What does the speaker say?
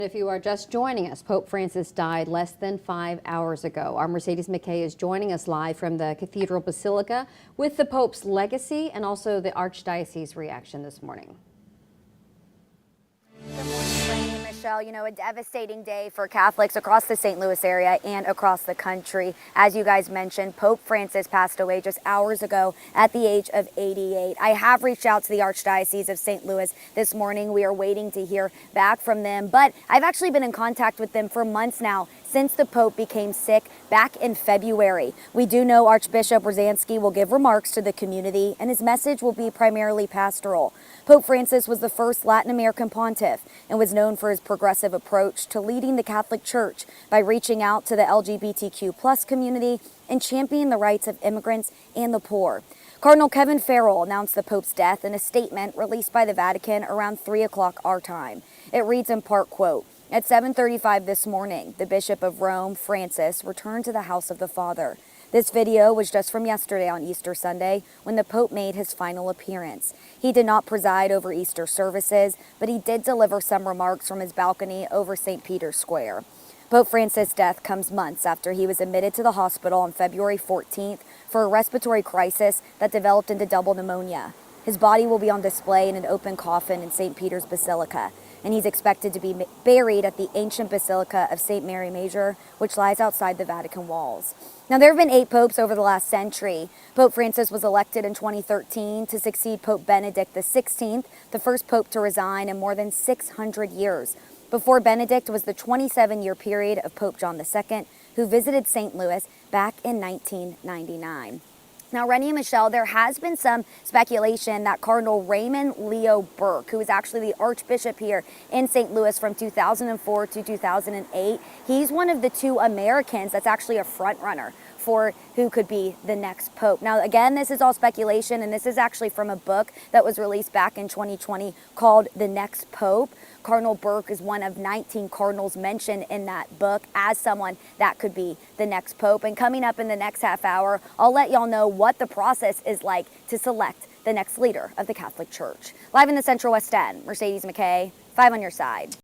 If you are just joining us, Pope Francis died less than 5 hours ago. Our Mercedes McKay is joining us live from the Cathedral Basilica with the Pope's legacy and also the Archdiocese reaction this morning. Good morning, Michelle. You know, a devastating day for Catholics across the St. Louis area and across the country. As you guys mentioned, Pope Francis passed away just hours ago at the age of 88. I have reached out to the Archdiocese of St. Louis this morning. We are waiting to hear back from them, but I've actually been in contact with them for months now, since the Pope became sick back in February. We do know Archbishop Rosansky will give remarks to the community, and his message will be primarily pastoral. Pope Francis was the first Latin American pontiff and was known for his progressive approach to leading the Catholic Church by reaching out to the LGBTQ+ community and championing the rights of immigrants and the poor. Cardinal Kevin Farrell announced the Pope's death in a statement released by the Vatican around 3 o'clock our time. It reads in part, quote, "At 7:35 this morning, the Bishop of Rome, Francis, returned to the house of the Father. This video was just from yesterday on Easter Sunday when the Pope made his final appearance. He did not preside over Easter services, but he did deliver some remarks from his balcony over St. Peter's Square." Pope Francis' death comes months after he was admitted to the hospital on February 14th for a respiratory crisis that developed into double pneumonia. His body will be on display in an open coffin in St. Peter's Basilica, and he's expected to be buried at the ancient Basilica of St. Mary Major, which lies outside the Vatican walls. Now, there have been 8 popes over the last century. Pope Francis was elected in 2013 to succeed Pope Benedict XVI, the first pope to resign in more than 600 years. Before Benedict was the 27-year period of Pope John II, who visited St. Louis back in 1999. Now, Rennie and Michelle, there has been some speculation that Cardinal Raymond Leo Burke, who is actually the Archbishop here in St. Louis from 2004 to 2008, he's one of the 2 Americans that's actually a front runner for who could be the next pope. Now, again, this is all speculation, and this is actually from a book that was released back in 2020 called The Next Pope. Cardinal Burke is one of 19 cardinals mentioned in that book as someone that could be the next pope. And coming up in the next half hour, I'll let y'all know what the process is like to select the next leader of the Catholic Church. Live in the Central West End, Mercedes McKay, 5 on your side.